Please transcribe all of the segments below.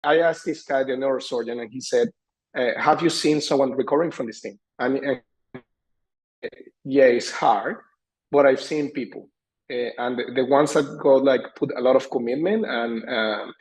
I asked this guy, the neurosurgeon, and he said, have you seen someone recovering from this thing? And yeah, it's hard, but I've seen people, and the ones that got like put a lot of commitment and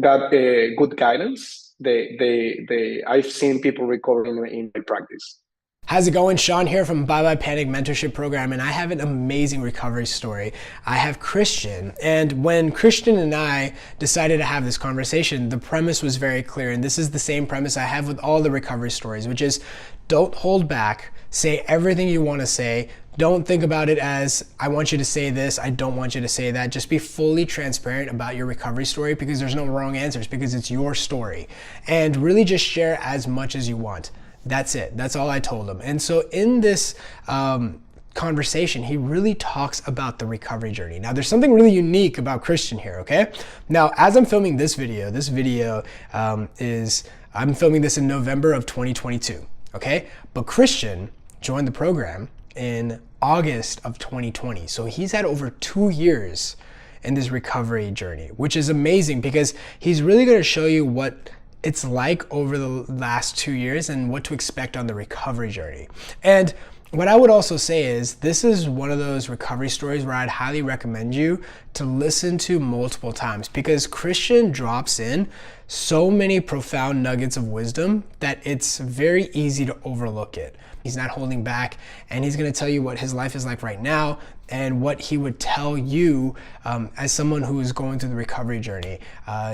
got good guidance. I've seen people recovering in my practice. How's it going? Sean here from Bye Bye Panic Mentorship Program, and I have an amazing recovery story. I have Christian, and when Christian and I decided to have this conversation, the premise was very clear, and this is the same premise I have with all the recovery stories, which is don't hold back, say everything you want to say. Don't think about it as, I want you to say this, I don't want you to say that. Just be fully transparent about your recovery story because there's no wrong answers, because it's your story. And really just share as much as you want. That's it. That's all I told him. And so in this conversation, he really talks about the recovery journey. Now, there's something really unique about Christian here, okay? Now, as I'm filming this video I'm filming this in November of 2022, okay? But Christian joined the program in August of 2020. So he's had over 2 years in this recovery journey, which is amazing because he's really going to show you what it's like over the last 2 years and what to expect on the recovery journey. And what I would also say is this is one of those recovery stories where I'd highly recommend you to listen to multiple times because Christian drops in so many profound nuggets of wisdom that it's very easy to overlook it. He's not holding back, and he's going to tell you what his life is like right now and what he would tell you as someone who is going through the recovery journey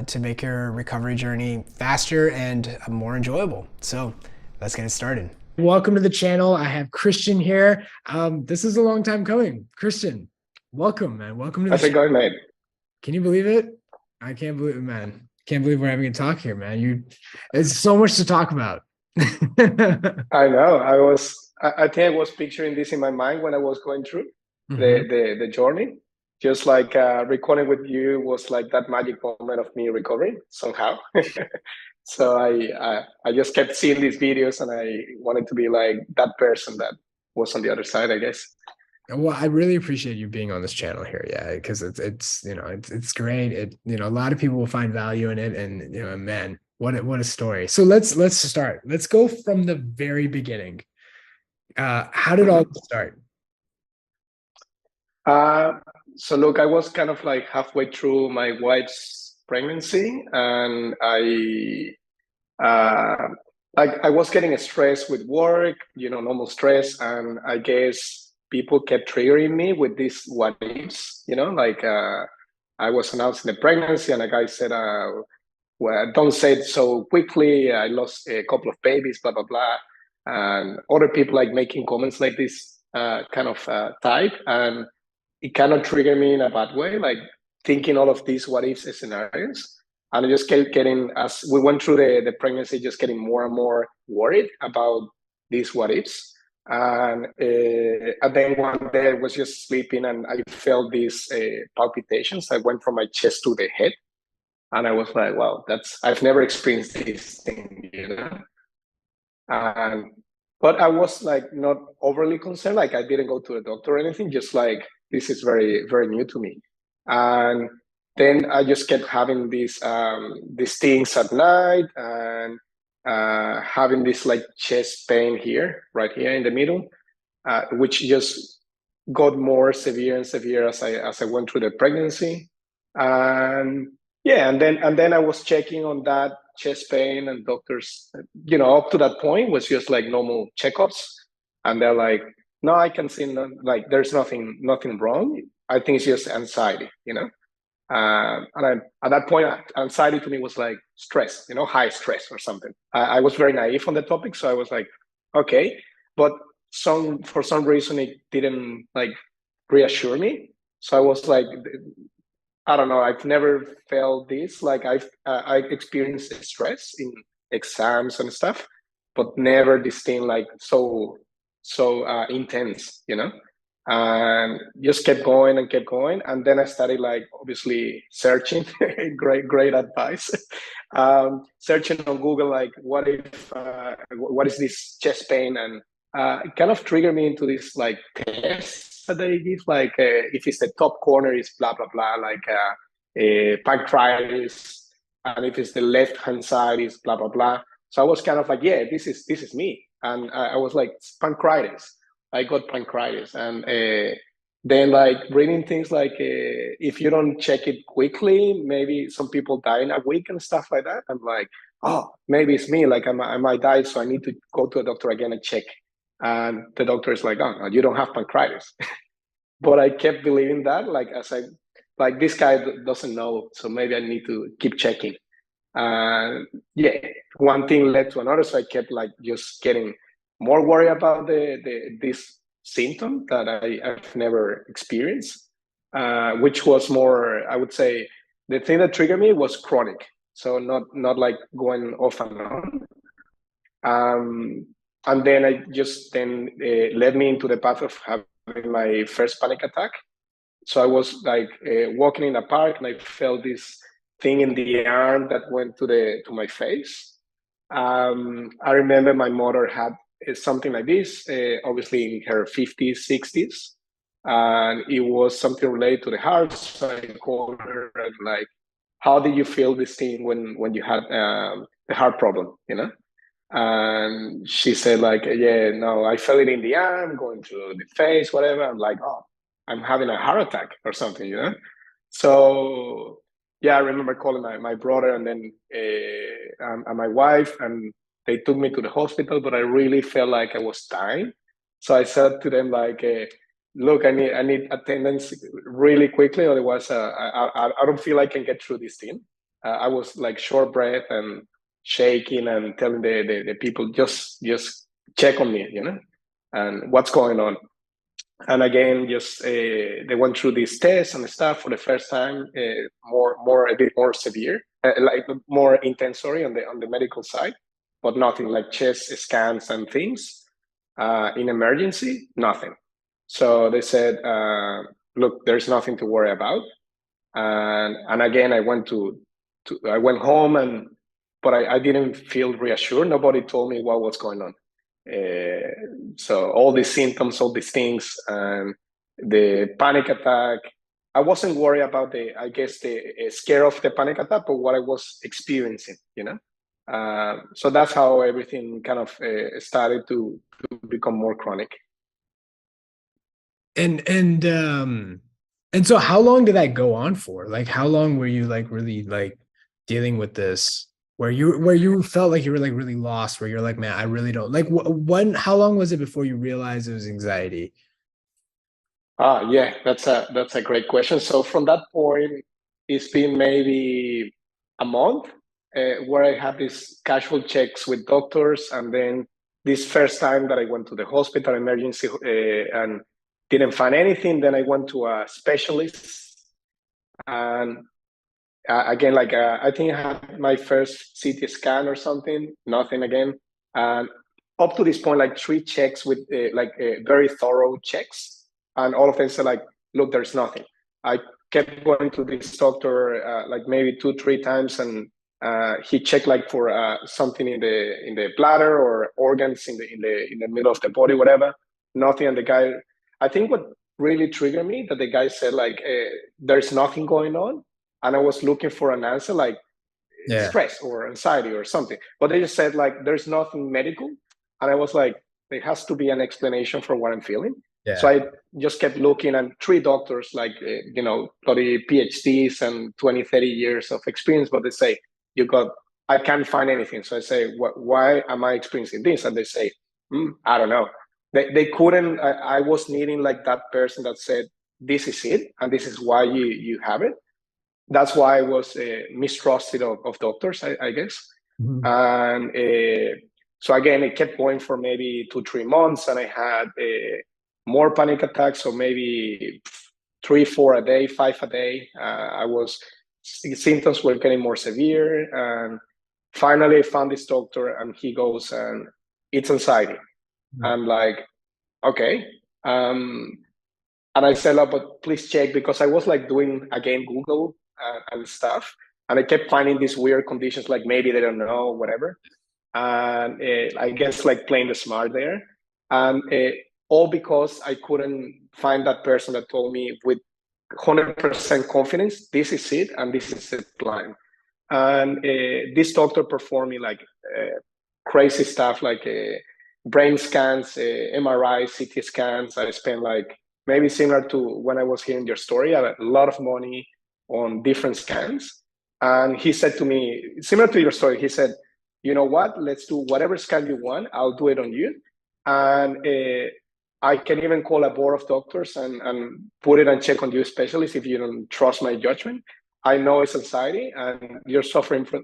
to make your recovery journey faster and more enjoyable. So let's get it started. Welcome to the channel. I have Christian here. This is a long time coming. Christian, welcome, man. Welcome to the How's it going, mate? Can you believe it? I can't believe it, man. Can't believe we're having a talk here, man. It's so much to talk about. I know. I think I was picturing this in my mind when I was going through the journey. Just like recording with you was like that magic moment of me recovering somehow. So I just kept seeing these videos, and I wanted to be like that person that was on the other side, I guess. Well, I really appreciate you being on this channel here. Yeah, because it's great. A lot of people will find value in it, and man, what a story. So let's start. Let's go from the very beginning. How did all start? So look, I was kind of like halfway through my wife's pregnancy, and I was getting stressed with work, normal stress, and I guess people kept triggering me with these what ifs, like I was announcing the pregnancy, and a guy said, well, don't say it so quickly. I lost a couple of babies, blah, blah, blah. And other people like making comments like this kind of type. And it kind of triggered me in a bad way, like thinking all of these what ifs scenarios. And I just kept getting, as we went through the pregnancy, just getting more and more worried about these what ifs. And then one day I was just sleeping, and I felt these palpitations. I went from my chest to the head. And I was like, wow, I've never experienced this thing, And but I was like not overly concerned. Like I didn't go to the doctor or anything, just like this is very, very new to me. And then I just kept having these things at night, and having this like chest pain here, right here in the middle, which just got more severe and severe as I went through the pregnancy. And yeah, and then I was checking on that chest pain, and doctors, up to that point was just like normal checkups, and they're like, no, I can see like there's nothing wrong. I think it's just anxiety, and at that point, anxiety to me was like stress, high stress or something. I was very naive on the topic, so I was like, okay, but for some reason it didn't like reassure me. So I was like, I don't know. I've never felt this. Like I experienced stress in exams and stuff, but never this thing like so intense, And just kept going and kept going, and then I started like obviously searching. great advice. Searching on Google like what is this chest pain, and it kind of triggered me into this like test that they give, like if it's the top corner is blah blah blah, like pancreatitis, and if it's the left hand side, is blah blah blah. So I was kind of like, yeah, this is me, and I was like, pancreatitis. I got pancreatitis, and then like reading things like if you don't check it quickly, maybe some people die in a week and stuff like that. I'm like, oh, maybe it's me. Like I might die, so I need to go to a doctor again and check. And the doctor is like, oh, no, you don't have pancreatitis. But I kept believing that, like as I, like this guy doesn't know, so maybe I need to keep checking. And yeah, one thing led to another, so I kept like just getting more worried about this symptom that I've never experienced, which was more, I would say, the thing that triggered me was chronic, so not like going off and on. Um, and then I just then led me into the path of having my first panic attack. So I was like walking in a park, and I felt this thing in the arm that went to my face. I remember my mother had something like this, obviously in her 50s, 60s, and it was something related to the heart. So I called her and like, how did you feel this thing when you had the heart problem, you know? And she said like, yeah, no, I felt it in the arm, going to the face, whatever. I'm like, oh, I'm having a heart attack or something, you know? So yeah, I remember calling my brother and then and my wife, and they took me to the hospital, but I really felt like I was dying. So I said to them like, look, I need attendance really quickly, otherwise I don't feel I can get through this thing. I was like short breath and shaking and telling the people just check on me, you know, and what's going on. And again, just they went through these tests and stuff for the first time, more a bit more severe, like more intense, sorry, on the medical side, but nothing like chest scans and things. In emergency, nothing. So they said, look, there's nothing to worry about. And again, I went home, and but I didn't feel reassured. Nobody told me what was going on. Uh, so all these symptoms, all these things, and the panic attack. I wasn't worried about I guess, the scare of the panic attack, but what I was experiencing, you know. So that's how everything kind of started to become more chronic. And so how long did that go on for? Like how long were you like really like dealing with this where you felt like you were like really lost, where you're like, man, I really don't like when how long was it before you realized it was anxiety? Yeah, that's a great question. So from that point, it's been maybe a month where I have these casual checks with doctors, and then this first time that I went to the hospital emergency and didn't find anything. Then I went to a specialist, and again, like I think I had my first CT scan or something, nothing again. And up to this point, like three checks with like very thorough checks, and all of them said like, look, there's nothing. I kept going to this doctor like maybe two, three times, and he checked like for something in the bladder or organs in the middle of the body, whatever. Nothing. And the guy, I think what really triggered me that the guy said like, there's nothing going on, and I was looking for an answer like Yeah. stress or anxiety or something. But they just said like there's nothing medical, and I was like, there has to be an explanation for what I'm feeling. So Yeah. I just kept looking, and three doctors, like you know, bloody PhDs and 20, 30 years of experience, but they say you got. I can't find anything. So I say, why am I experiencing this? And they say, I don't know. They couldn't. I was needing like that person that said, this is it, and this is why you have it. That's why I was mistrusted of doctors, I guess. Mhm. And so again, it kept going for maybe 2, 3 months, and I had more panic attacks. So maybe three, four a day, five a day. I was symptoms were getting more severe, and finally I found this doctor, and he goes, and it's anxiety. I'm like, okay. And I said, oh, but please check, because I was like doing again Google and stuff, and I kept finding these weird conditions, like maybe they don't know, whatever. And I guess like playing the smart there, and all because I couldn't find that person that told me with 100% confidence, this is it, and this is the plan. And this doctor performed me like crazy stuff, like brain scans, MRI, CT scans. I spent like maybe similar to when I was hearing your story, a lot of money on different scans. And he said to me, similar to your story, he said, you know what, let's do whatever scan you want. I'll do it on you. And I can even call a board of doctors and put it and check on you specialist if you don't trust my judgment. I know it's anxiety and you're suffering from,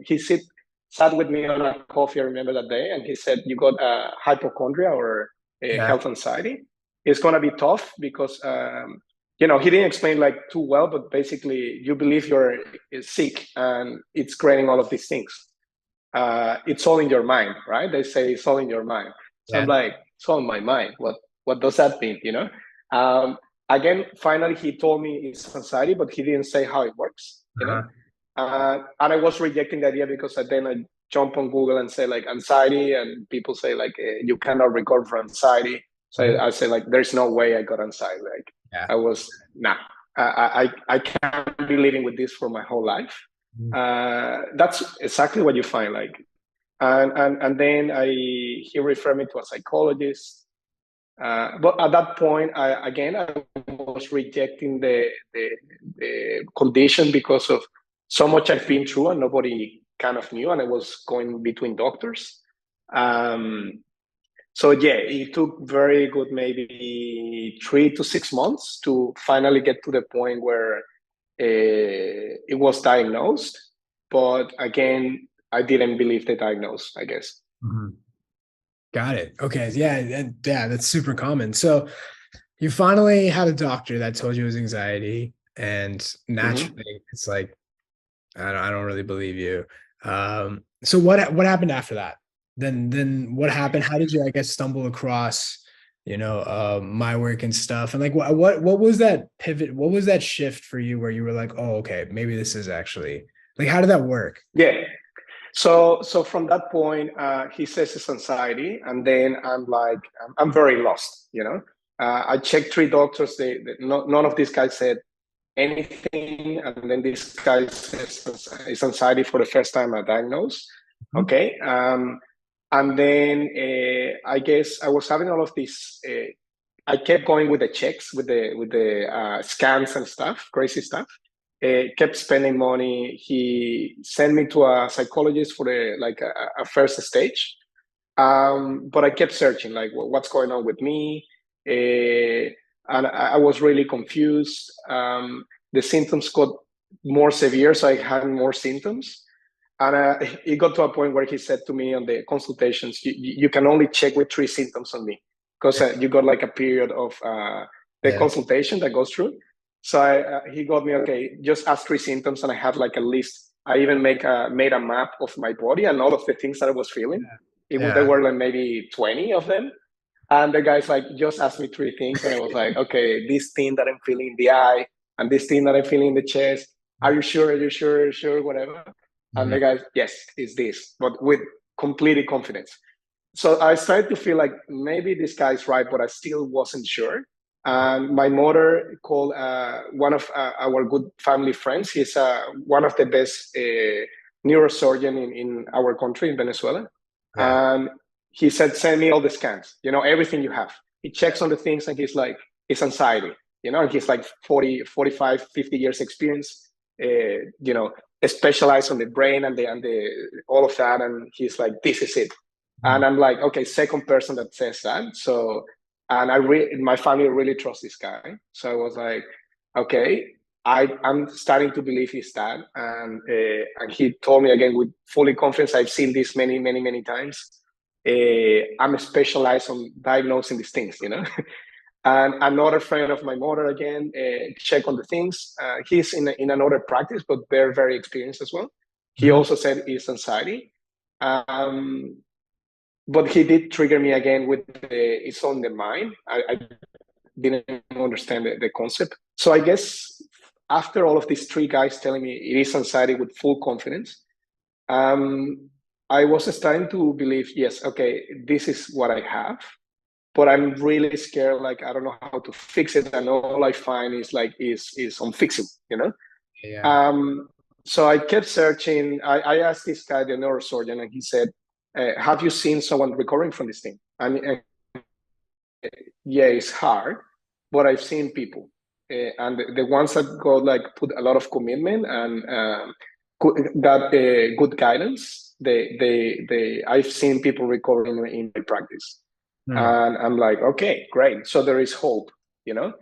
sat with me on a coffee, I remember that day, and he said, you got hypochondria or Yeah. health anxiety. It's going to be tough because, you know, he didn't explain like too well, but basically you believe you're sick and it's creating all of these things. It's all in your mind, right? They say it's all in your mind. So I'm Yeah. like, it's all in my mind. What does that mean? You know? Again, finally, he told me it's anxiety, but he didn't say how it works. You know? Uh-huh. And I was rejecting the idea because then I jump on Google and say like anxiety, and people say like you cannot recover from anxiety. So Mhm. I say like there's no way I got anxiety. Like Yeah. I was nah. I can't be living with this for my whole life. Mhm. That's exactly what you find. Like and then he referred me to a psychologist. But at that point, I was rejecting the condition because of so much I've been through and nobody kind of knew, and I was going between doctors. Um, so yeah, it took very good, maybe 3 to 6 months to finally get to the point where it was diagnosed. But again, I didn't believe the diagnosis, I guess. Mhm. Got it. Okay. Yeah. Yeah. That's super common. So you finally had a doctor that told you it was anxiety, and Mm-hmm. naturally, it's like I don't really believe you. So what happened after that? Then what happened? How did you, I guess, stumble across, my work and stuff? And like what was that pivot? What was that shift for you where you were like, oh, okay, maybe this is actually like how did that work? Yeah. So from that point, he says it's anxiety, and then I'm like, I'm very lost. You know, I checked 3 doctors. None of these guys said anything, and then this guy says it's anxiety for the first time I diagnosed. Mhm. Okay, and then I guess I was having all of this. I kept going with the checks, with the scans and stuff, crazy stuff. Kept spending money. He sent me to a psychologist for a first stage. But I kept searching, like what's going on with me, and I was really confused. The symptoms got more severe, so I had more symptoms. And it got to a point where he said to me on the consultations, you can only check with 3 symptoms on me because you got like a period of the Yeah. consultation that goes through. So he got me, okay, just ask 3 symptoms. And I had like a list. I even made a map of my body and all of the things that I was feeling. There Yeah. were like maybe 20 of them. And the guy's like, just ask me 3 things. And I was like, okay, this thing that I'm feeling in the eye and this thing that I'm feeling in the chest. Are you sure? Are you sure? Are you sure? Whatever. And Mhm. the guy, yes, it's this, but with complete confidence. So I started to feel like maybe this guy's right, but I still wasn't sure. And my mother called one of our good family friends. He's one of the best neurosurgeon in our country, in Venezuela. Yeah. And he said, send me all the scans, everything you have. He checks on the things and he's like, it's anxiety, and he's like 40, 45, 50 years experience, you know, specialized on the brain and the all of that. And he's like, this is it. Mhm. And I'm like, okay, second person that says that. So, and my family really trusts this guy. So I was like, okay, I'm starting to believe he's that. And he told me again with fully confidence, I've seen this many, many, many times. I'm specialized on diagnosing these things. And another friend of my mother again check on the things. He's in another practice, but they're very experienced as well. He Mhm. also said it's anxiety. Um, but he did trigger me again with it's on the mind. I didn't understand the concept. So I guess after all of these 3 guys telling me it is anxiety with full confidence, um, I was starting to believe, yes, okay, this is what I have, but I'm really scared. Like I don't know how to fix it, and all I find is like is unfixable. Yeah. Um, So I kept searching. I asked this guy, the neurosurgeon, and he said, "Have you seen someone recovering from this thing?" And yeah, it's hard, but I've seen people, and the ones that got like put a lot of commitment and got good guidance. I've seen people recovering in my practice, Hmm. and I'm like, okay, great. So there is hope, you know.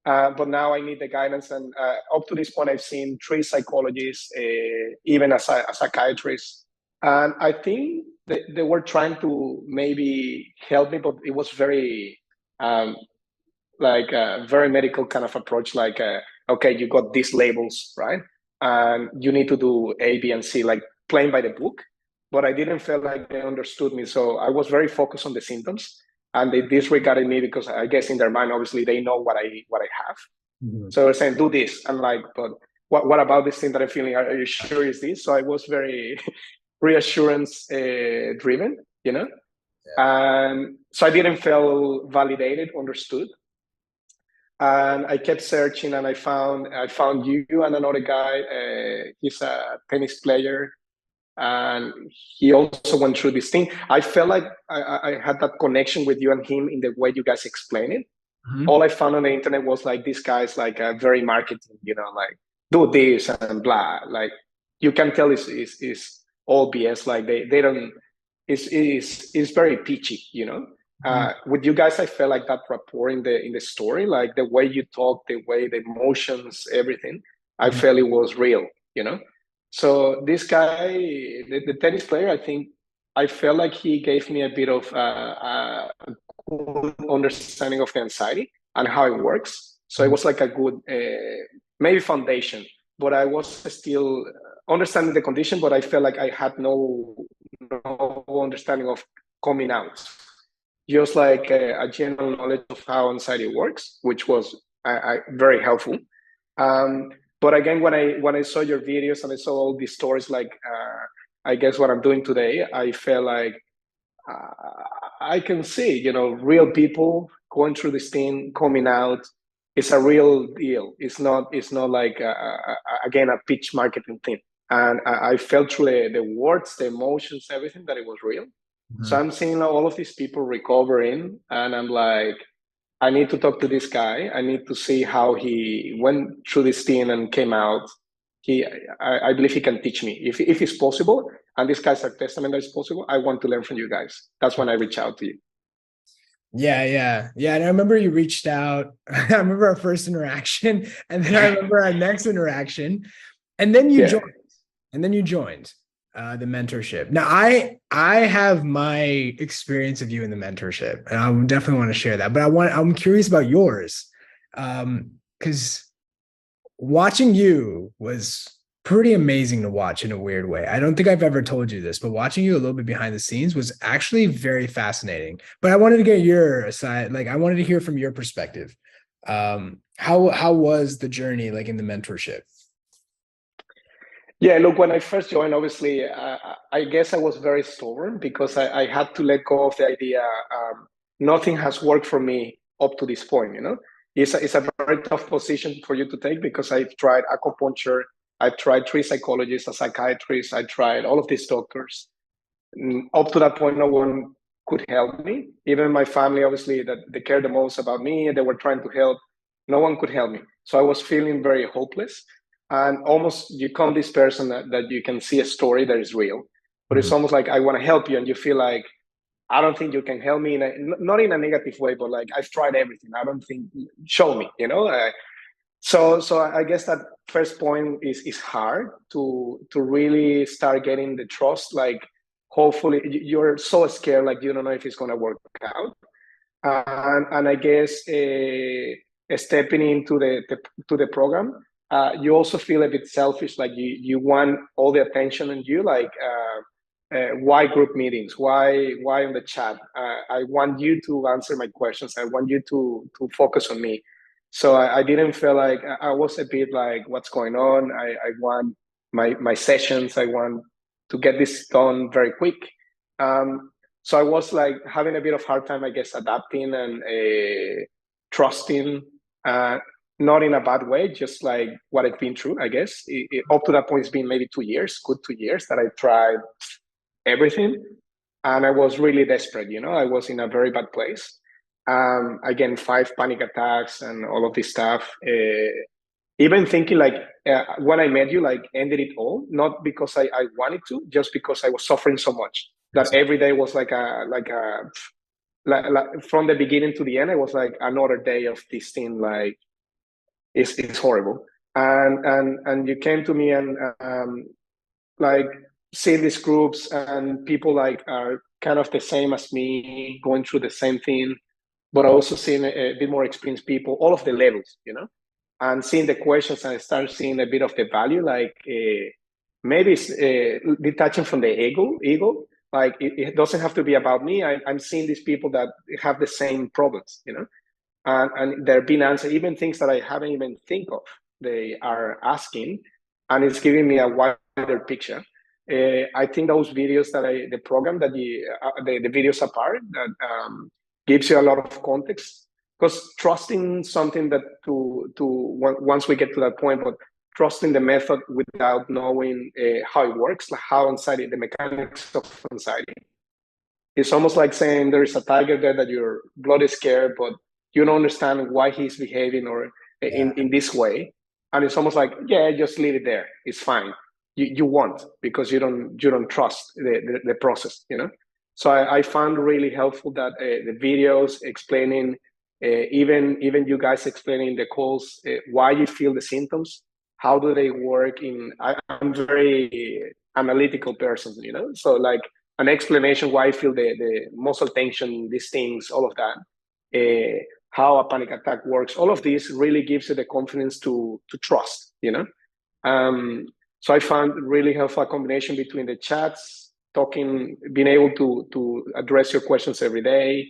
But now I need the guidance. And up to this point, I've seen three psychologists, even a psychiatrist. And I think they were trying to maybe help me, but it was very, um, like a very medical kind of approach, like, okay, you got these labels, right? And you need to do A, B, and C, like playing by the book. But I didn't feel like they understood me. So I was very focused on the symptoms, and they disregarded me because I guess in their mind, obviously, they know what I have. Mhm. So they're saying, do this. I'm like, but what about this thing that I'm feeling? Are you sure it's this? So I was very reassurance driven, you know? And so I didn't feel validated, understood. And I kept searching, and I found you and another guy. He's a tennis player, and he also went through this thing. I felt like I had that connection with you and him in the way you guys explain it. Mhm. All I found on the internet was like this guy's like very marketing, like do this and blah. Like you can tell is all BS. Like they don't. Is very peachy, Mhm. With you guys, I felt like that rapport in the story, like the way you talk, the way the emotions, everything. I Mhm. felt it was real, you know. So this guy, the tennis player, I think I felt like he gave me a bit of good understanding of the anxiety and how it works. So it Mhm. was like a good maybe foundation, but I was still understanding the condition, but I felt like I had no understanding of coming out. Just like a general knowledge of how anxiety works, which was very helpful. Um, but again, when I saw your videos and I saw all these stories, like I guess what I'm doing today, I felt like I can see, real people going through this thing, coming out. It's a real deal. It's not like again a pitch marketing thing. And I felt through the words, the emotions, everything that it was real. So Mhm. I'm seeing all of these people recovering, and I'm like, I need to talk to this guy. I need to see how he went through this thing and came out. I believe he can teach me if it's possible. And these guys are testament that it's possible. I want to learn from you guys. That's when I reach out to you. Yeah, yeah, yeah. And I remember you reached out. I remember our first interaction, and then I remember our next interaction, and then you Yeah. joined, the mentorship. Now, I have my experience of you in the mentorship, and I would definitely want to share that. But I'm curious about yours, because watching you was pretty amazing to watch in a weird way. I don't think I've ever told you this, but watching you a little bit behind the scenes was actually very fascinating. But I wanted to get your side, like I wanted to hear from your perspective. How was the journey like in the mentorship? Yeah, look, when I first joined, obviously, I guess I was very stubborn because I had to let go of the idea. Nothing has worked for me up to this point. It's a very tough position for you to take because I've tried acupuncture, I've tried three psychologists, a psychiatrist, I tried all of these doctors. Up to that point, no one could help me. Even my family, obviously, that they cared the most about me, they were trying to help. No one could help me. So I was feeling very hopeless. And almost you become this person that you can see a story that is real, but it's Mhm. almost like I want to help you, and you feel like I don't think you can help me not in a negative way, but like I've tried everything. I don't think show me. So I guess that first point is hard to really start getting the trust. Like hopefully you're so scared, like you don't know if it's gonna work out. And I guess stepping into the program, you also feel a bit selfish, like you want all the attention on you, like why group meetings, why on the chat? I want you to answer my questions. I want you to focus on me. So I didn't feel like I was a bit like what's going on. I want my sessions. I want to get this done very quick. Um, so I was like having a bit of hard time, I guess, adapting and trusting. not in a bad way, just like what I've been through, I guess. Up to that point, it's been maybe 2 years, good 2 years that I tried everything. And I was really desperate, I was in a very bad place. Again, 5 panic attacks and all of this stuff. Even thinking like when I met you, like ended it all, not because I wanted to, just because I was suffering so much that every day was like from the beginning to the end, it was like another day of this thing. Like it's horrible. And you came to me and like seeing these groups and people like are kind of the same as me, going through the same thing, but also seeing a bit more experienced people, all of the levels, and seeing the questions and start seeing a bit of the value, like maybe it's detaching from the ego. Like it doesn't have to be about me. I'm seeing these people that have the same problems, and they're being answered, even things that I haven't even think of. They are asking, and it's giving me a wider picture. I think those videos the program that the videos apart that gives you a lot of context, because trusting something that once we get to that point, but trusting the method without knowing how it works, like how anxiety, the mechanics of anxiety. It's almost like saying there is a tiger there that your blood is scared, but you don't understand why he's behaving or in this way. And it's almost like, yeah, just leave it there. It's fine. You won't, because you don't trust the process, So I found really helpful that the videos explaining, even you guys explaining the calls, why you feel the symptoms, how do they work I'm very analytical person, So like an explanation why I feel the muscle tension, these things, all of that, how a panic attack works, all of this really gives you the confidence to trust, Um, so I found really helpful a combination between the chats, talking, being able to address your questions every day.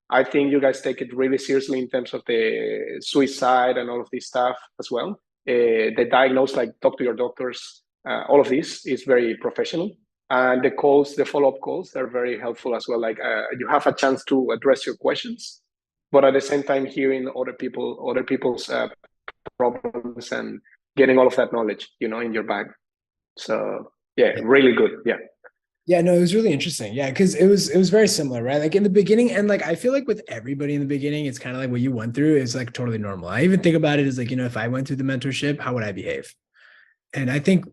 I think you guys take it really seriously in terms of the suicide and all of this stuff as well. The diagnose, like talk to your doctors, all of this is very professional. And the calls, the follow-up calls, they're very helpful as well. Like you have a chance to address your questions, but at the same time hearing other people's problems and getting all of that knowledge, in your bag. So yeah, really good. Yeah. Yeah, no, it was really interesting. Yeah, because it was very similar, right? Like in the beginning, and like I feel like with everybody in the beginning, it's kind of like what you went through is like totally normal. I even think about it as like, if I went through the mentorship, how would I behave? And I think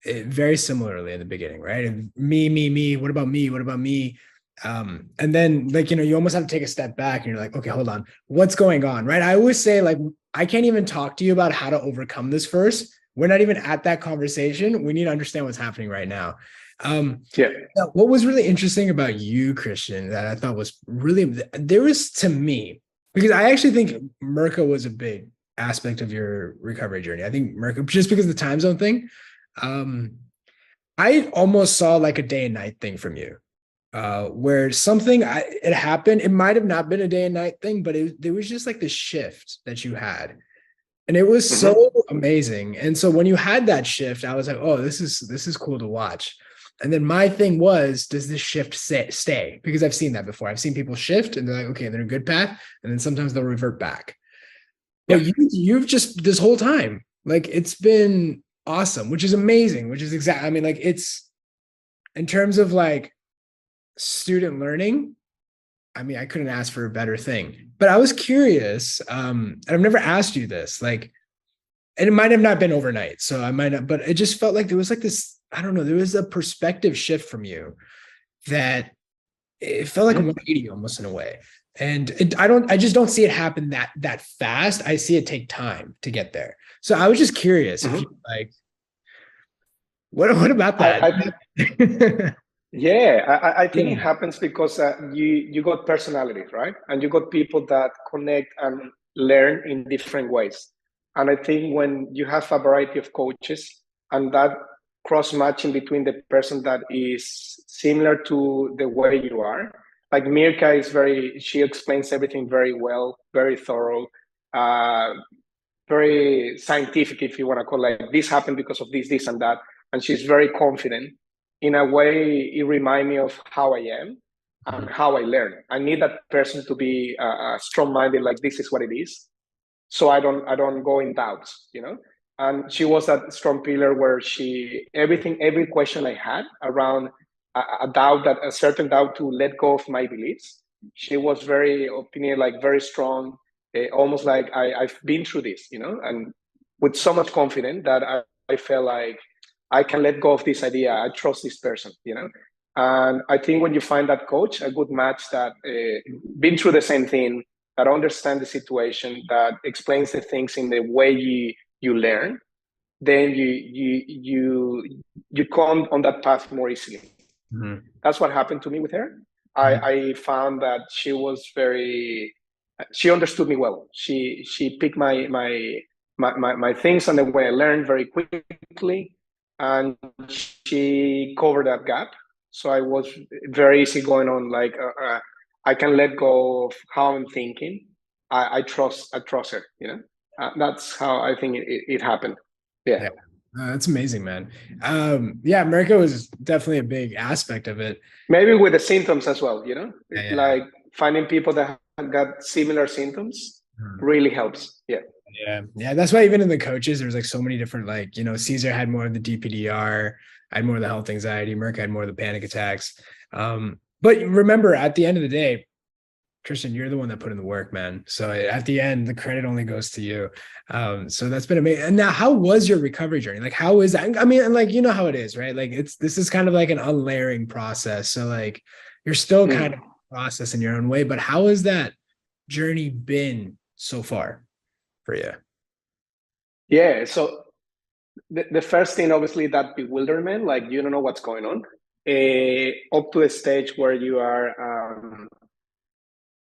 very similarly in the beginning, right? And me, what about me? What about me? And then like, you almost have to take a step back and you're like, okay, hold on, what's going on, right? I always say like, I can't even talk to you about how to overcome this first. We're not even at that conversation. We need to understand what's happening right now. Yeah. What was really interesting about you, Christian, that I thought was really, there was to me, because I actually think Mirka was a big aspect of your recovery journey. I think Mirka, just because of the time zone thing, I almost saw like a day and night thing from you, where something it happened. It might have not been a day and night thing, but there was just like this shift that you had, and it was so amazing. And so when you had that shift, I was like, oh, this is cool to watch. And then my thing was, does this shift stay? Because I've seen that before. I've seen people shift and they're like, okay, they're in a good path, and then sometimes they'll revert back. But you've just this whole time, like it's been awesome, which is amazing, which is exactly, I mean, like it's in terms of like student learning, I mean, I couldn't ask for a better thing. But I was curious, and I've never asked you this, like, and it might have not been overnight, so I might not, but it just felt like there was like this, I don't know, there was a perspective shift from you that it felt like a 180 almost in a way. And I just don't see it happen that fast. I see it take time to get there. So I was just curious if you like, what about that? I think it happens because you got personalities, right? And you got people that connect and learn in different ways. And I think when you have a variety of coaches and that cross matching between the person that is similar to the way you are, like Mirka is she explains everything very well, very thorough, very scientific, if you want to call it. Like this happened because of this, and that. And she's very confident. In a way, it reminds me of how I am and how I learn. I need that person to be strong-minded, like this is what it is. so I don't go in doubts, And she was that strong pillar where every question I had around a certain doubt to let go of my beliefs. She was very opinion, like very strong, almost like I've been through this, and with so much confidence that I felt like I can let go of this idea. I trust this person. And I think when you find that coach, a good match that been through the same thing, that understand the situation, that explains the things in the way you learn, then you come on that path more easily. Mhm. That's what happened to me with her. I found that she understood me well. She picked my things and the way I learned very quickly, and she covered that gap. So I was very easy going on. Like I can let go of how I'm thinking. I trust her. That's how I think it happened. Yeah. Yeah. That's amazing, man. Yeah, America was definitely a big aspect of it. Maybe with the symptoms as well. Yeah. Like finding people that have got similar symptoms Mhm. really helps. Yeah. Yeah. That's why even in the coaches, there's like so many different, like, Caesar had more of the DPDR, I had more of the health anxiety, Merck had more of the panic attacks. But remember, at the end of the day, Christian, you're the one that put in the work, man. So at the end, the credit only goes to you. So that's been amazing. And now, how was your recovery journey? Like, how is that? I mean, and like, you know how it is, right? Like, this is kind of like an unlayering process. So like, you're still kind of processing your own way, but how has that journey been so far for you? Yeah. So the first thing, obviously, that bewilderment, like you don't know what's going on, up to a stage where you are.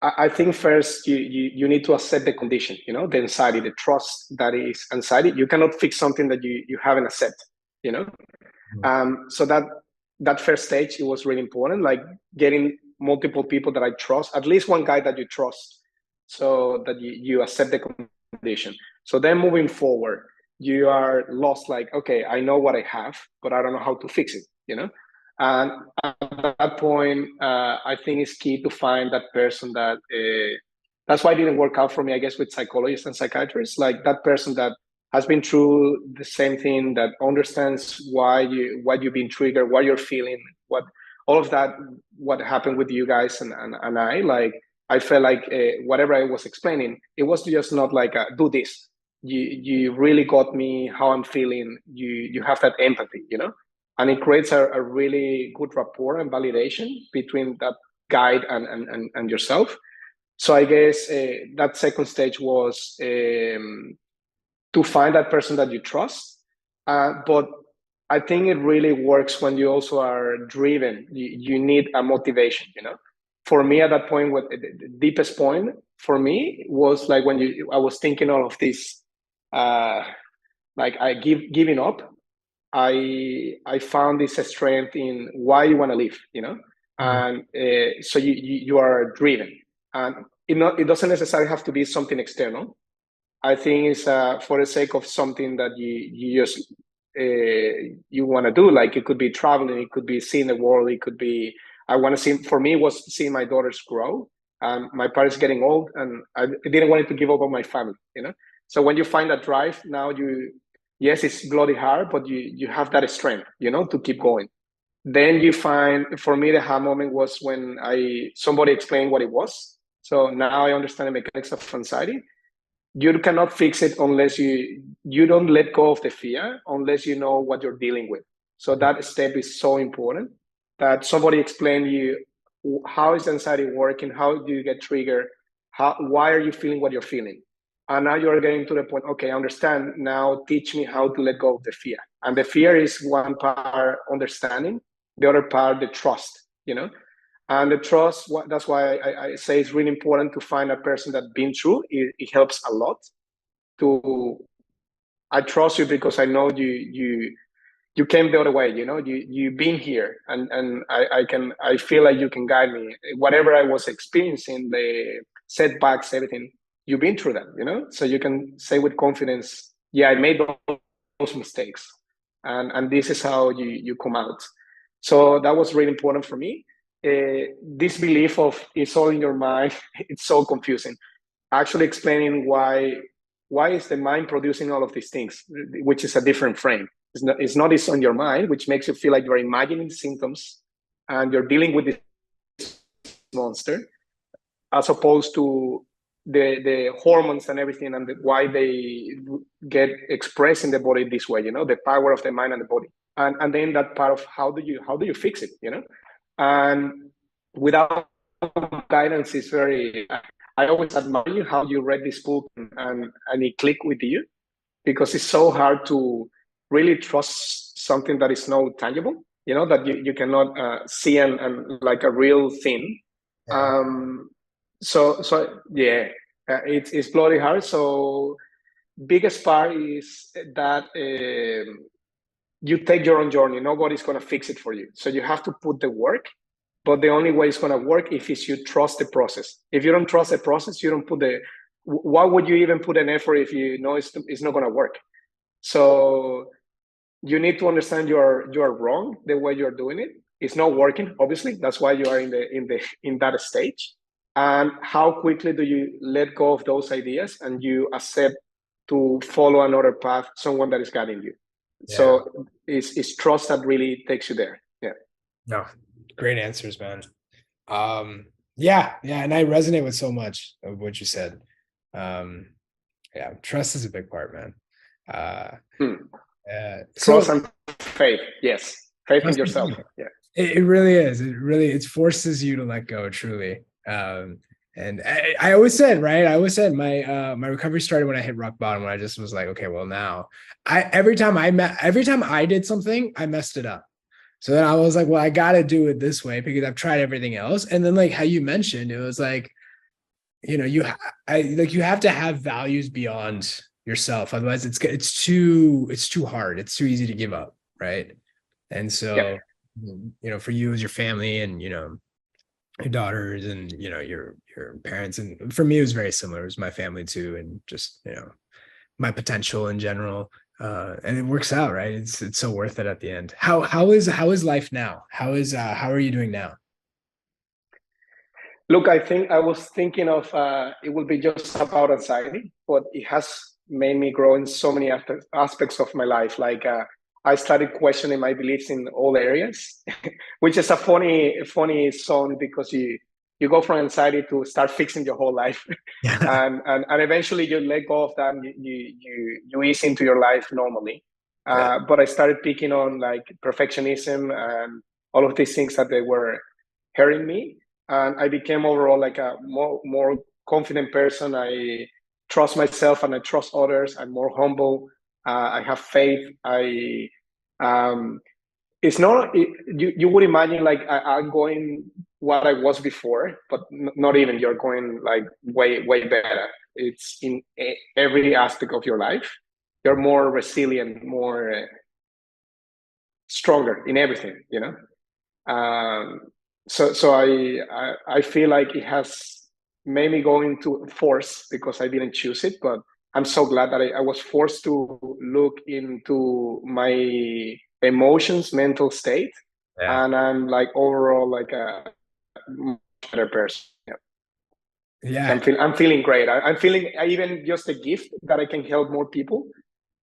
I think first you need to accept the condition, the anxiety, the trust that is anxiety. You cannot fix something that you haven't accepted, you know. So that first stage, it was really important, like getting multiple people that I trust, at least one guy that you trust, so that you accept the condition. So then moving forward, you are lost, like, okay, I know what I have, but I don't know how to fix it. And at that point, I think it's key to find that person that. That's why it didn't work out for me, I guess, with psychologists and psychiatrists, like that person that has been through the same thing, that understands what you've been triggered, what you're feeling, what all of that, what happened with you guys and I. Like I felt like whatever I was explaining, it was just not like do this. You really got me how I'm feeling. You have that empathy. And it creates a really good rapport and validation between that guide and yourself. So I guess that second stage was to find that person that you trust. But I think it really works when you also are driven. You need a motivation. For me, at that point, what the deepest point for me was like when I was thinking all of this, like giving up. I found this strength in why you want to live. And so you are driven, and it doesn't necessarily have to be something external. I think it's for the sake of something that you just you want to do. Like it could be traveling, it could be seeing the world, it could be I want to see. For me, it was seeing my daughters grow. My parents getting old, and I didn't want to give up on my family. So when you find that drive, now yes, it's bloody hard, but you have that strength, to keep going. Then you find, for me, the aha moment was when somebody explained what it was. So now I understand the mechanics of anxiety. You cannot fix it unless you don't let go of the fear, unless you know what you're dealing with. So that step is so important, that somebody explain to you how is anxiety working, how do you get triggered, why are you feeling what you're feeling. And now you're getting to the point, okay, I understand, now teach me how to let go of the fear. And the fear is one part understanding, the other part the trust. And the trust, that's why I say it's really important to find a person that's been through. It helps a lot. I trust you because I know you came the other way. You've been here, and I feel like you can guide me. Whatever I was experiencing, the setbacks, everything, you've been through them. So you can say with confidence, yeah, I made those mistakes, and this is how you come out. So that was really important for me. This belief of it's all in your mind, it's so confusing. Actually explaining why why is the mind producing all of these things, which is a different frame. It's on your mind, which makes you feel like you're imagining symptoms and you're dealing with this monster, as opposed to the hormones and everything, and why they get expressed in the body this way, the power of the mind and the body. And then that part of how do you fix it, and without guidance is very, I always admire you how you read this book and it clicked with you, because it's so hard to really trust something that is not tangible, that you cannot see and like a real thing. Yeah. So yeah, it's bloody hard. So biggest part is that you take your own journey. Nobody's going to fix it for you. So you have to put the work, but the only way it's going to work if you trust the process. If you don't trust the process, you don't put why would you even put an effort if you know it's not going to work? So you need to understand you are wrong the way you're doing it. It's not working, obviously. That's why you are in that stage. And how quickly do you let go of those ideas and you accept to follow another path, someone that is guiding you? Yeah. So it's trust that really takes you there. Yeah. No, great answers, man. Yeah, and I resonate with so much of what you said. Yeah, trust is a big part, man. Trust and faith. Yes, faith in yourself. Yeah, it really is. It forces you to let go, truly. And I always said, right? I always said my recovery started when I hit rock bottom, when I just was like, okay, well now every time I did something, I messed it up. So then I was like, well, I got to do it this way because I've tried everything else. And then like how you mentioned, it was like, you have to have values beyond yourself. Otherwise it's too hard. It's too easy to give up. Right. And so, for you as your family and, your daughters and, your parents. And for me, it was very similar. It was my family too. And just, my potential in general. And it works out, right? It's so worth it at the end. How is life now? How are you doing now? Look, I think I was thinking of it will be just about anxiety, but it has made me grow in so many aspects of my life. Like I started questioning my beliefs in all areas, which is a funny song, because you go from anxiety to start fixing your whole life, and eventually you let go of that. And you ease into your life normally. But I started picking on like perfectionism and all of these things that they were hurting me, and I became overall like a more confident person. I trust myself and I trust others. I'm more humble. I have faith. It's not, you would imagine like I'm going what I was before, but not even. You're going like way better. It's in every aspect of your life. You're more resilient, more stronger in everything. So I feel like it has made me go into force because I didn't choose it, but I'm so glad that I was forced to look into my emotions, mental state, and I'm like overall like a much better person. Yeah. I'm feeling great. I'm feeling even just a gift that I can help more people.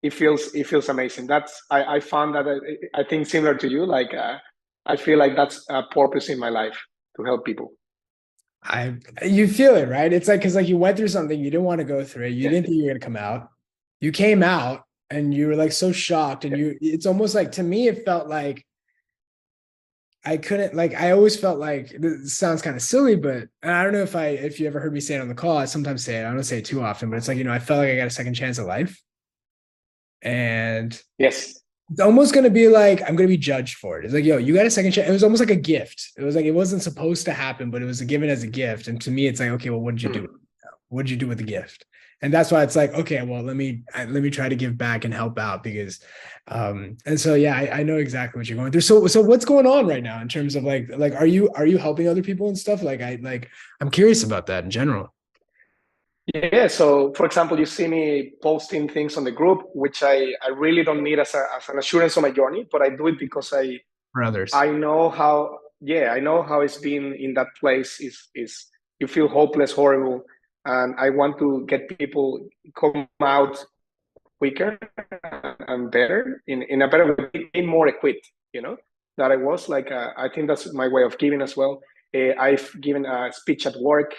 It feels amazing. I found that I think similar to you. Like I feel like that's a purpose in my life, to help people. You feel it, right? It's like, because like you went through something, you didn't want to go through it. You didn't think you were going to come out. You came out and you were like so shocked, and it's almost like, to me, it felt like I couldn't, like, I always felt like, this sounds kind of silly, but I don't know if you ever heard me say it on the call. I sometimes say it. I don't say it too often, but it's like, I felt like I got a second chance at life. And yes, it's almost going to be like, I'm going to be judged for it. It's like, yo, you got a second chance. It was almost like a gift. It was like, it wasn't supposed to happen, but it was given as a gift. And to me, it's like, okay, well, what did you do? What did you do with the gift? And that's why it's like, okay, well, let me try to give back and help out, because, and so, yeah, I know exactly what you're going through. So what's going on right now in terms of like, are you helping other people and stuff? I'm curious about that in general. Yeah. So, for example, you see me posting things on the group, which I really don't need as an assurance on my journey, but I do it because For others. I know how. Yeah, I know how it's been in that place. Is you feel hopeless, horrible, and I want to get people come out quicker and better in a better way, being more equipped, that I was like, I think that's my way of giving as well. I've given a speech at work.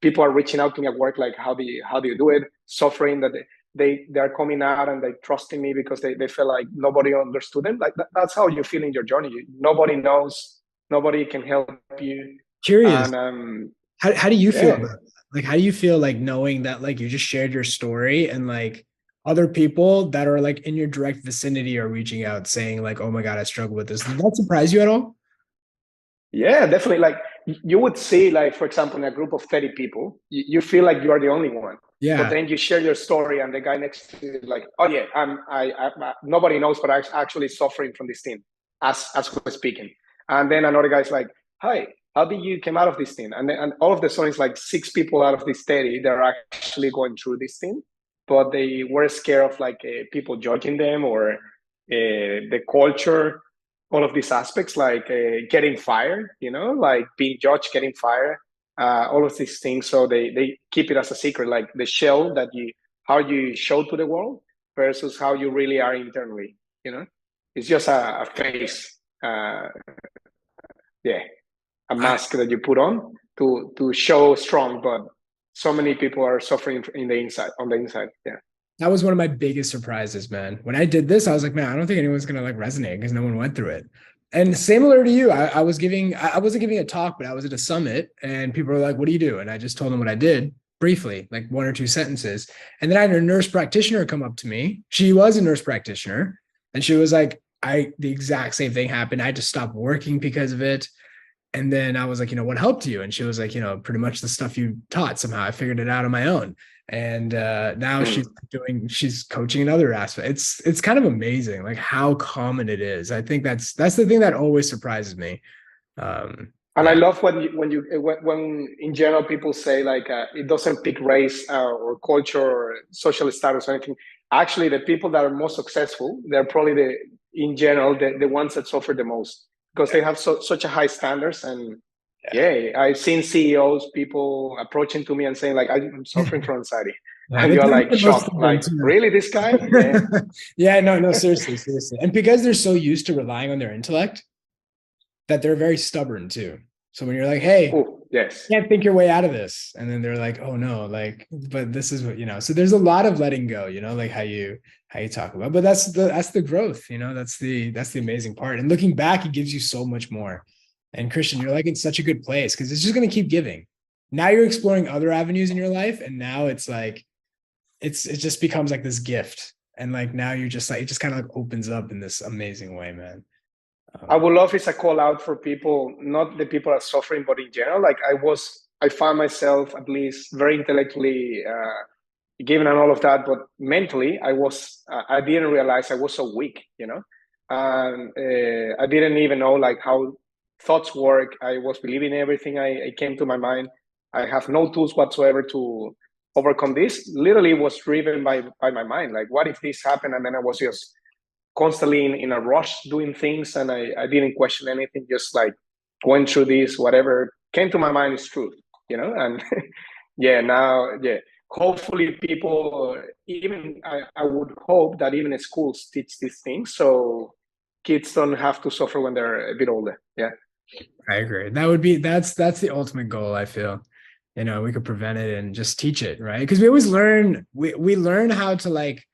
People are reaching out to me at work, like, how do you do it? Suffering that they're coming out and they're trusting me because they feel like nobody understood them. Like that's how you feel in your journey. Nobody knows, nobody can help you. Curious. And How do you feel yeah. about that? Like, how do you feel like knowing that like you just shared your story and like other people that are like in your direct vicinity are reaching out saying like, oh my God, I struggle with this. Did that surprise you at all? Yeah, definitely. Like you would see, like, for example, in a group of 30 people, you feel like you are the only one. But Yeah. then you share your story, and the guy next to you is like, "Oh yeah, nobody knows, but I'm actually suffering from this thing as we're speaking." And then another guy's like, "Hi, how did you come out of this thing?" And all of the stories, like 6 people out of these 30, they're actually going through this thing, but they were scared of like people judging them or the culture, all of these aspects, like getting fired, like being judged, getting fired, all of these things. So they keep it as a secret, like the shell that how you show to the world versus how you really are internally. It's just a face, yeah, a I, mask that you put on to show strong, but so many people are suffering in the inside, on the inside. Yeah. that was one of my biggest surprises, man. When I did this, I was like, man, I don't think anyone's gonna like resonate because no one went through it. And similar to you, I wasn't giving a talk, but I was at a summit and people were like, what do you do? And I just told them what I did briefly, like one or two sentences. And then I had a nurse practitioner come up to me. She was a nurse practitioner. And she was like, the exact same thing happened. I just stopped working because of it. And then I was like, what helped you? And she was like, pretty much the stuff you taught. Somehow I figured it out on my own. And now Mm. she's coaching in other aspects. It's kind of amazing, like how common it is. I think that's the thing that always surprises me. And I Yeah, love when in general people say like it doesn't pick race or culture or social status or anything. Actually, the people that are most successful, they're probably in general the ones that suffer the most because they have such a high standards. And yeah, yeah, I've seen CEOs, people approaching to me and saying like, I'm suffering from anxiety, yeah. and They you're tend to like be the most shocked, stubborn like too. really this guy? Yeah. Yeah, no, seriously, seriously. And because they're so used to relying on their intellect, that they're very stubborn too. So when you're like, hey, Oh yes. can't think your way out of this, and then they're like, oh no, like, but this is what so there's a lot of letting go, like how you talk about, but that's the growth, that's the amazing part. And looking back, it gives you so much more. And Christian, you're like in such a good place because it's just going to keep giving. Now you're exploring other avenues in your life, and now it's like it just becomes like this gift. And like now you're just like it just kind of like opens up in this amazing way, man. I would love is a call out for people, not the people that are suffering, but in general. Like I found myself at least very intellectually given and all of that, but mentally, I didn't realize I was so weak, and I didn't even know like how thoughts work. I was believing everything I came to my mind. I have no tools whatsoever to overcome this. Literally, was driven by my mind. Like, what if this happened? And then I was just constantly in a rush doing things, and I didn't question anything, just like going through this, whatever came to my mind is truth, and yeah, now, yeah, hopefully people, even I would hope that even schools teach these things so kids don't have to suffer when they're a bit older. Yeah. I agree. That's the ultimate goal, I feel. We could prevent it and just teach it, right? Because we always learn we learn how to like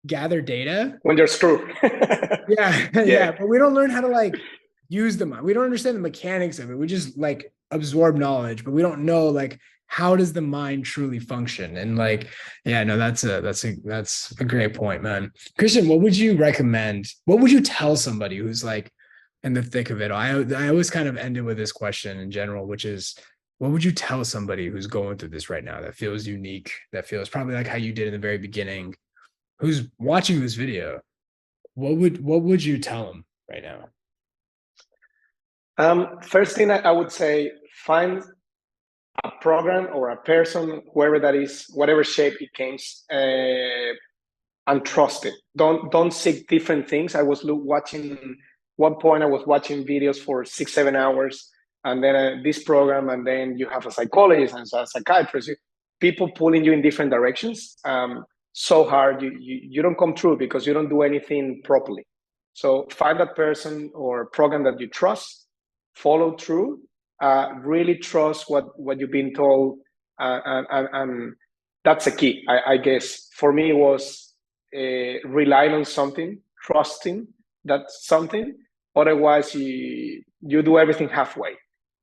gather data. When they're screwed. Yeah, Yeah. yeah, but we don't learn how to like use them. We don't understand the mechanics of it. We just like absorb knowledge, but we don't know like how does the mind truly function. And like, yeah, no, that's a great point, man. Christian, what would you recommend? What would you tell somebody who's like in the thick of it? I always kind of end it with this question in general, which is, what would you tell somebody who's going through this right now that feels unique, that feels probably like how you did in the very beginning, who's watching this video? What would you tell them right now? First thing I would say, find a program or a person, whoever that is, whatever shape it comes, and trust it. Don't seek different things. I was watching, one point I was watching videos for 6 7 hours, and then this program, and then you have a psychologist and a psychiatrist, people pulling you in different directions. So hard, you don't come through because you don't do anything properly. So find that person or program that you trust, follow through, really trust what you've been told, and that's the key. I guess for me it was relying on something, trusting that something. Otherwise, you do everything halfway.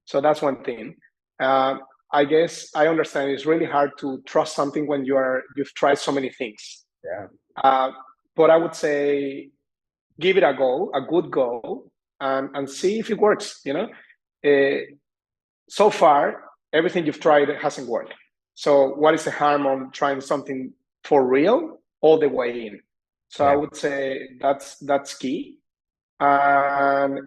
So that's one thing. I guess I understand it's really hard to trust something when you've tried so many things. Yeah. But I would say give it a go, a good go, and see if it works. So far everything you've tried hasn't worked. So what is the harm on trying something for real all the way in? So I would say that's key. And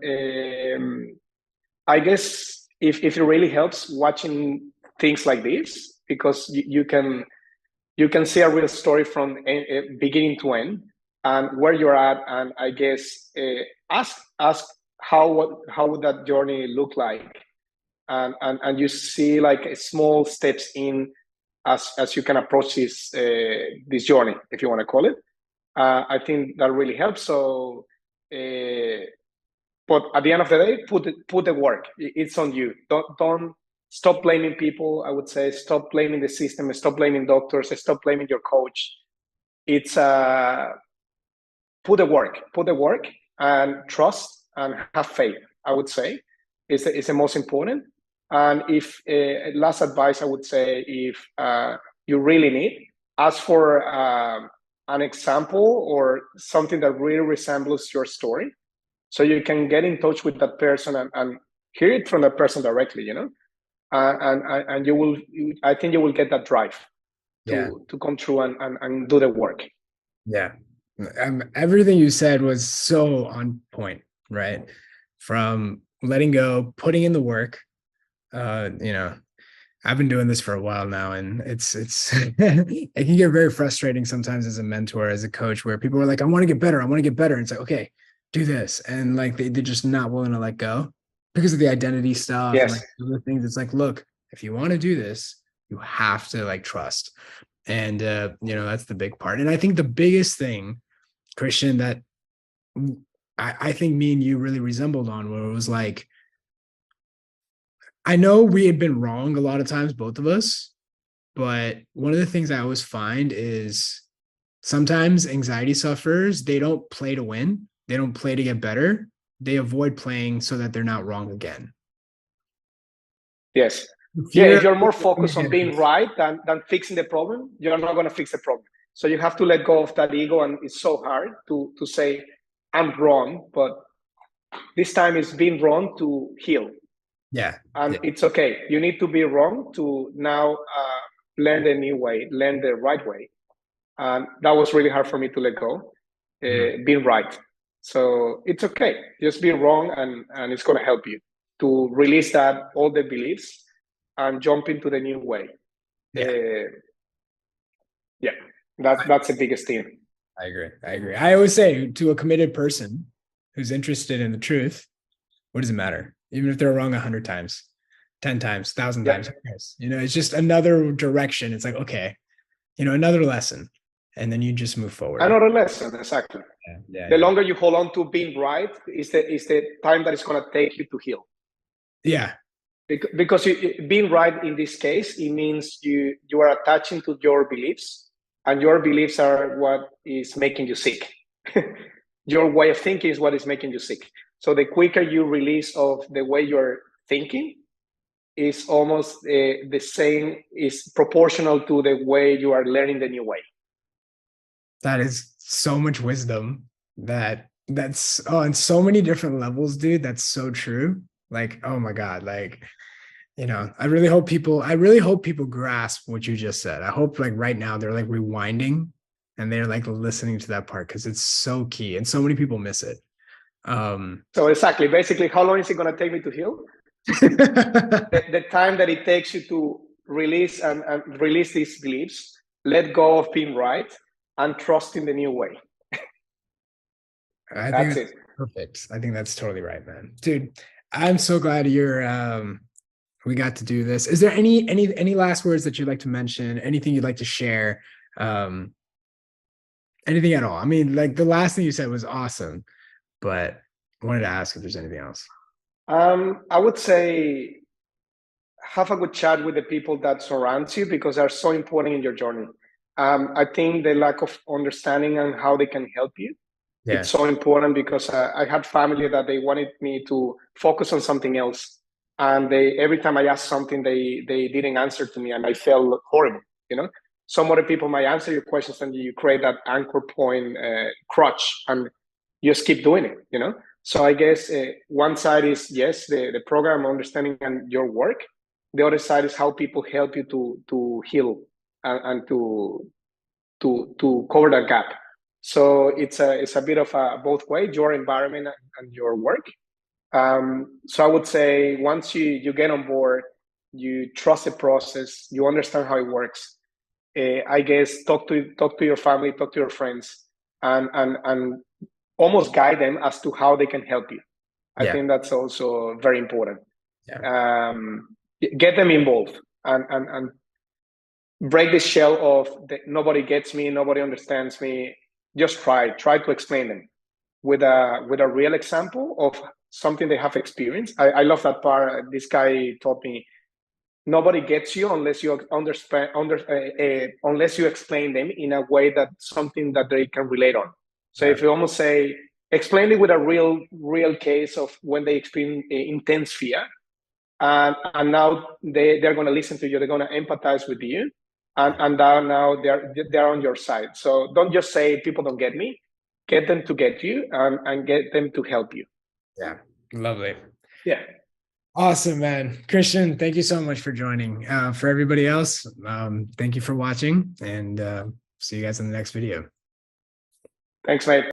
I guess if it really helps watching things like this, because you can see a real story from beginning to end and where you're at, and I guess ask how would that journey look like, and you see like small steps in as you can approach this journey, if you want to call it. I think that really helps. So but at the end of the day, put the work. It's on you. Don't stop blaming people. I would say stop blaming the system, stop blaming doctors, stop blaming your coach. It's put the work and trust and have faith. I would say is the most important. And if last advice, I would say if you really need, ask for an example or something that really resembles your story, so you can get in touch with that person and hear it from that person directly, and you will. I think you will get that drive to come through and do the work. Yeah, everything you said was so on point, right? From letting go, putting in the work. I've been doing this for a while now, and it's it can get very frustrating sometimes as a mentor, as a coach, where people are like, I want to get better. And it's like, okay, do this. And like, they're just not willing to let go because of the identity stuff. Yes. And like other things. It's like, look, if you want to do this, you have to like trust. And, that's the big part. And I think the biggest thing, Christian, that I think me and you really resembled on, where it was like, I know we had been wrong a lot of times, both of us, but one of the things I always find is sometimes anxiety sufferers, they don't play to win. They don't play to get better. They avoid playing so that they're not wrong again. Yes. If you're more focused on being right than fixing the problem, you're not going to fix the problem. So you have to let go of that ego, and it's so hard to say, I'm wrong, but this time it's being wrong to heal. Yeah. And it's okay. You need to be wrong to now learn the new way, learn the right way. And that was really hard for me to let go, being right. So it's okay. Just be wrong, and it's going to help you to release all the beliefs and jump into the new way. That's the biggest thing. I agree. I always say to a committed person who's interested in the truth, what does it matter? Even if they're wrong 100 times, 10 times, 1,000 times, it's just another direction. It's like, okay, another lesson. And then you just move forward. Another lesson, exactly. The longer you hold on to being right is the time that it's going to take you to heal. Yeah. Because being right in this case, it means you are attaching to your beliefs, and your beliefs are what is making you sick. Your way of thinking is what is making you sick. So the quicker you release of the way you're thinking is almost the same, is proportional to the way you are learning the new way. That is so much wisdom that's on so many different levels, dude. That's so true. Like, oh my God. Like, I really hope people grasp what you just said. I hope like right now they're like rewinding and they're like listening to that part, because it's so key and so many people miss it. So exactly, basically, how long is it going to take me to heal? the time that it takes you to release and release these beliefs, let go of being right, and trust in the new way. That's it. Perfect. I think that's totally right, man. Dude, I'm so glad we got to do this. Is there any last words that you'd like to mention? Anything you'd like to share? Um, Anything at all? I mean, like the last thing you said was awesome, but I wanted to ask if there's anything else. I would say have a good chat with the people that surround you because they're so important in your journey. I think the lack of understanding and how they can help you, it's Yeah. so important because I had family that they wanted me to focus on something else, and they every time I asked something, they didn't answer to me, and I felt horrible. You know, some other people might answer your questions, and you create that anchor point crutch, and you just keep doing it. You know, so I guess one side is yes, the program understanding and your work. The other side is how people help you to heal and to cover that gap. So it's a bit of a both way, your environment and your work. So I would say once you get on board, you trust the process, you understand how it works. I guess talk to your family, talk to your friends, and almost guide them as to how they can help you. I Yeah. think that's also very important. Yeah. Get them involved and break the shell of nobody gets me, nobody understands me. Just try to explain them with a real example of something they have experienced. I love that part. This guy taught me nobody gets you unless you understand unless you explain them in a way that something that they can relate on. So Yeah. if you almost say explain it with a real case of when they experience intense fear, and now they're going to listen to you, they're going to empathize with you, and now they're on your side. So don't just say people don't get me, get them to get you, and get them to help you. Yeah. Lovely. Yeah. Awesome, man. Christian, thank you so much for joining. For everybody else, thank you for watching, and see you guys in the next video. Thanks, mate.